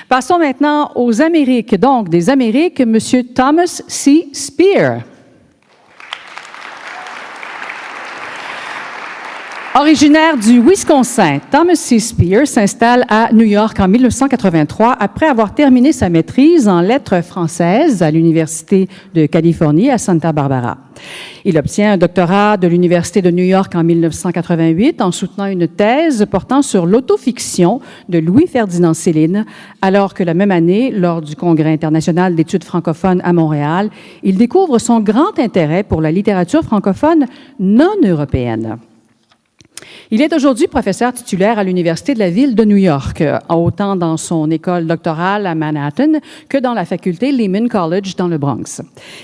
Passons maintenant aux Amériques. Donc, des Amériques, M. Thomas C. Spear. Originaire du Wisconsin, Thomas C. Spear s'installe à New York en 1983 après avoir terminé sa maîtrise en lettres françaises à l'Université de Californie à Santa Barbara. Il obtient un doctorat de l'Université de New York en 1988 en soutenant une thèse portant sur l'autofiction de Louis-Ferdinand Céline, alors que la même année, lors du Congrès international d'études francophones à Montréal, il découvre son grand intérêt pour la littérature francophone non européenne. Il est aujourd'hui professeur titulaire à l'Université de la ville de New York, autant dans son école doctorale à Manhattan que dans la faculté Lehman College dans le Bronx.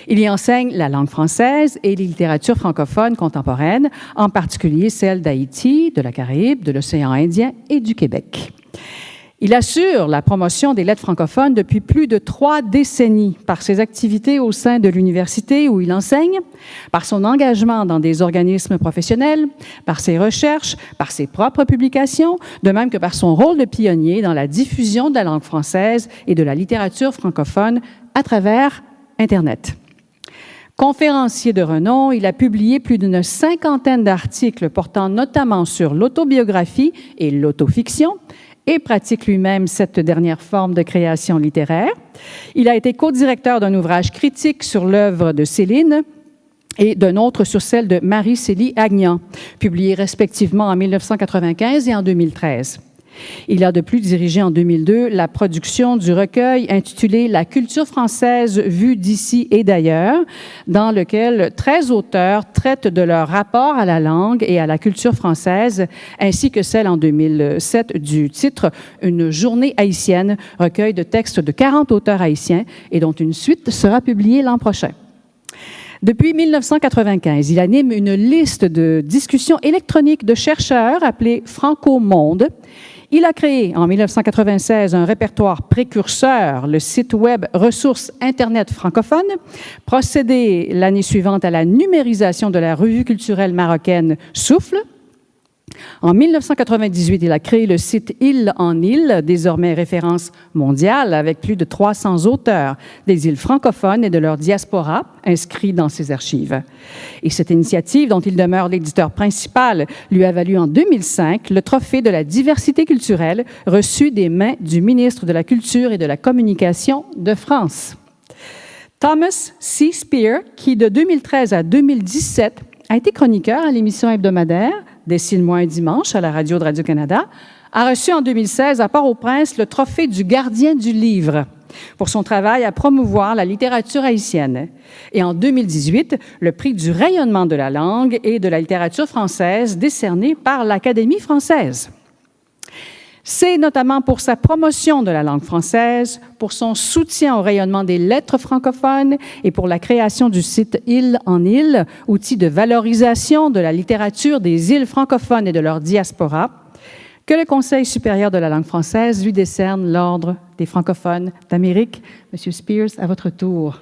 Il y enseigne la langue française et les littératures francophones contemporaines, en particulier celles d'Haïti, de la Caraïbe, de l'océan Indien et du Québec. Il assure la promotion des lettres francophones depuis plus de 3 décennies par ses activités au sein de l'université où il enseigne, par son engagement dans des organismes professionnels, par ses recherches, par ses propres publications, de même que par son rôle de pionnier dans la diffusion de la langue française et de la littérature francophone à travers Internet. Conférencier de renom, il a publié plus d'une 50aine d'articles portant notamment sur l'autobiographie et l'autofiction, et pratique lui-même cette dernière forme de création littéraire. Il a été co-directeur d'un ouvrage critique sur l'œuvre de Céline et d'un autre sur celle de Marie-Célie Agnan, publiés respectivement en 1995 et en 2013. Il a de plus dirigé en 2002 la production du recueil intitulé « La culture française vue d'ici et d'ailleurs », dans lequel 13 auteurs traitent de leur rapport à la langue et à la culture française, ainsi que celle en 2007 du titre « Une journée haïtienne », recueil de textes de 40 auteurs haïtiens et dont une suite sera publiée l'an prochain. Depuis 1995, il anime une liste de discussions électroniques de chercheurs appelée Franco-Monde. Il a créé en 1996 un répertoire précurseur, le site web Ressources Internet francophones, procédé l'année suivante à la numérisation de la revue culturelle marocaine Souffle. En 1998, il a créé le site Île en Île, désormais référence mondiale, avec plus de 300 auteurs des îles francophones et de leur diaspora inscrits dans ses archives. Et cette initiative, dont il demeure l'éditeur principal, lui a valu en 2005 le trophée de la diversité culturelle reçu des mains du ministre de la Culture et de la Communication de France. Thomas C. Spear, qui de 2013 à 2017 a été chroniqueur à l'émission hebdomadaire Dessine-moi un dimanche à la radio de Radio-Canada, a reçu en 2016 à Port-au-Prince le trophée du gardien du livre pour son travail à promouvoir la littérature haïtienne. Et en 2018, le prix du rayonnement de la langue et de la littérature française décerné par l'Académie française. C'est notamment pour sa promotion de la langue française, pour son soutien au rayonnement des lettres francophones et pour la création du site Île en Île, outil de valorisation de la littérature des îles francophones et de leur diaspora, que le Conseil supérieur de la langue française lui décerne l'Ordre des francophones d'Amérique. Monsieur Spears, à votre tour.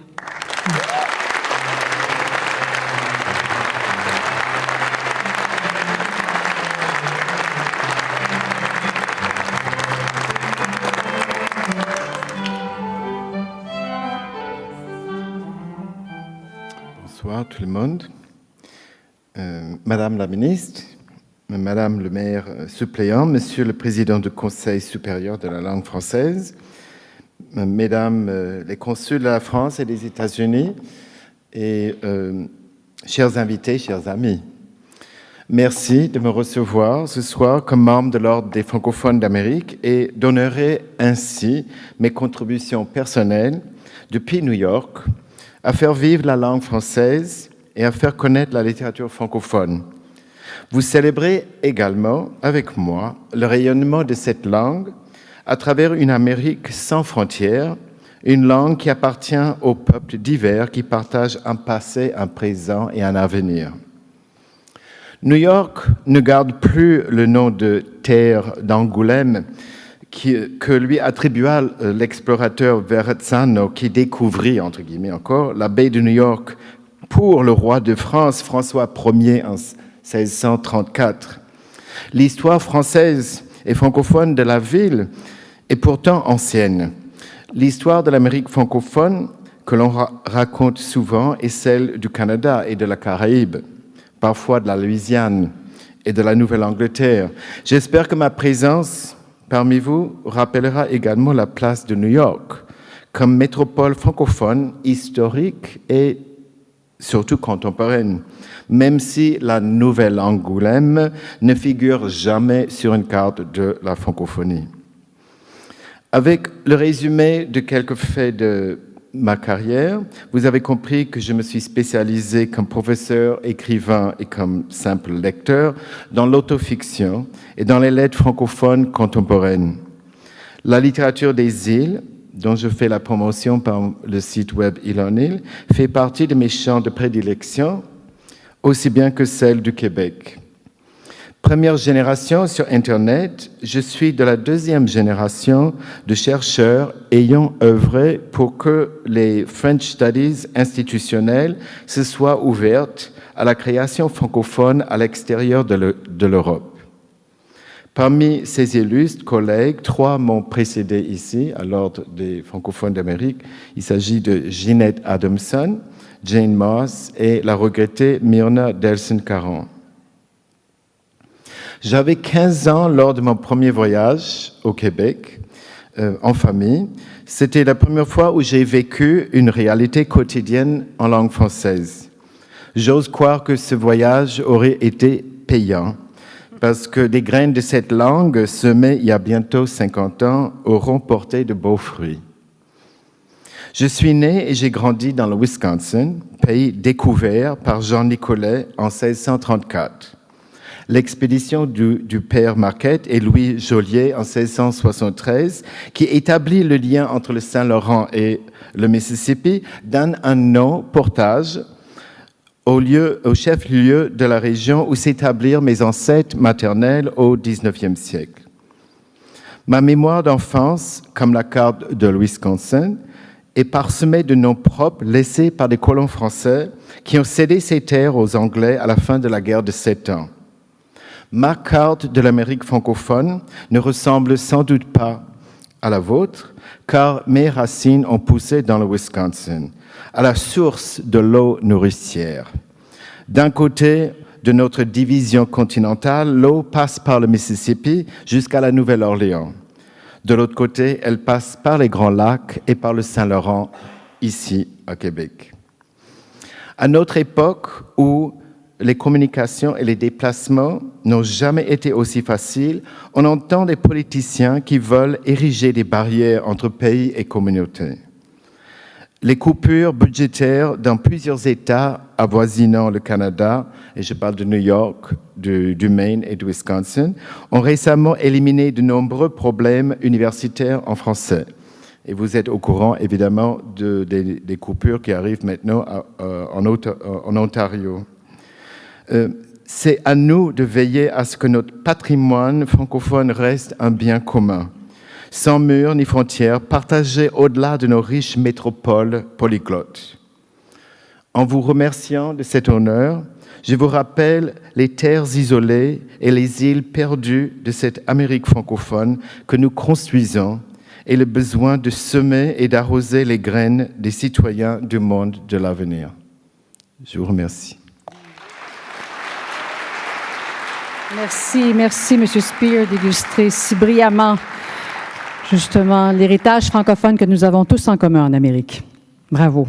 Bonsoir tout le monde. Madame la ministre, Madame le maire suppléant, Monsieur le président du Conseil supérieur de la langue française, Mesdames les consuls de la France et des États-Unis, et chers invités, chers amis, merci de me recevoir ce soir comme membre de l'Ordre des francophones d'Amérique et d'honorer ainsi mes contributions personnelles depuis New York à faire vivre la langue française et à faire connaître la littérature francophone. Vous célébrez également, avec moi, le rayonnement de cette langue à travers une Amérique sans frontières, une langue qui appartient aux peuples divers qui partagent un passé, un présent et un avenir. New York ne garde plus le nom de terre d'Angoulême que lui attribua l'explorateur Verrazzano qui découvrit, entre guillemets encore, la baie de New York pour le roi de France, François Ier, en 1634. L'histoire française et francophone de la ville est pourtant ancienne. L'histoire de l'Amérique francophone que l'on raconte souvent est celle du Canada et de la Caraïbe, parfois de la Louisiane et de la Nouvelle-Angleterre. J'espère que ma présence parmi vous rappellera également la place de New York comme métropole francophone historique et surtout contemporaine, même si la Nouvelle-Angoulême ne figure jamais sur une carte de la francophonie. Avec le résumé de quelques faits de ma carrière, vous avez compris que je me suis spécialisé comme professeur, écrivain et comme simple lecteur dans l'autofiction et dans les lettres francophones contemporaines. La littérature des îles, dont je fais la promotion par le site web Île en Île, fait partie de mes champs de prédilection, aussi bien que celle du Québec. Première génération sur Internet, je suis de la deuxième génération de chercheurs ayant œuvré pour que les French Studies institutionnelles se soient ouvertes à la création francophone à l'extérieur de l'Europe. Parmi ces illustres collègues, 3 m'ont précédé ici, à l'Ordre des francophones d'Amérique. Il s'agit de Ginette Adamson, Jane Moss et la regrettée Myrna Delson-Caron. J'avais 15 ans lors de mon premier voyage au Québec, en famille. C'était la première fois où j'ai vécu une réalité quotidienne en langue française. J'ose croire que ce voyage aurait été payant, parce que des graines de cette langue semées il y a bientôt 50 ans auront porté de beaux fruits. Je suis né et j'ai grandi dans le Wisconsin, pays découvert par Jean Nicolet en 1634. L'expédition du père Marquette et Louis Joliet en 1673, qui établit le lien entre le Saint-Laurent et le Mississippi, donne un nom, Portage, au chef-lieu de la région où s'établirent mes ancêtres maternels au XIXe siècle. Ma mémoire d'enfance, comme la carte de Wisconsin, est parsemée de noms propres laissés par des colons français qui ont cédé ces terres aux Anglais à la fin de la guerre de 7 ans. Ma carte de l'Amérique francophone ne ressemble sans doute pas à la vôtre, car mes racines ont poussé dans le Wisconsin, à la source de l'eau nourricière. D'un côté de notre division continentale, l'eau passe par le Mississippi jusqu'à la Nouvelle-Orléans. De l'autre côté, elle passe par les Grands Lacs et par le Saint-Laurent, ici à Québec. À notre époque où les communications et les déplacements n'ont jamais été aussi faciles, on entend des politiciens qui veulent ériger des barrières entre pays et communautés. Les coupures budgétaires dans plusieurs États avoisinant le Canada, et je parle de New York, du Maine et du Wisconsin, ont récemment éliminé de nombreux problèmes universitaires en français. Et vous êtes au courant, évidemment, des coupures qui arrivent maintenant en Ontario. C'est à nous de veiller à ce que notre patrimoine francophone reste un bien commun, sans murs ni frontières, partagé au-delà de nos riches métropoles polyglottes. En vous remerciant de cet honneur, je vous rappelle les terres isolées et les îles perdues de cette Amérique francophone que nous construisons et le besoin de semer et d'arroser les graines des citoyens du monde de l'avenir. Je vous remercie. Merci, M. Spear, d'illustrer si brillamment, justement, l'héritage francophone que nous avons tous en commun en Amérique. Bravo.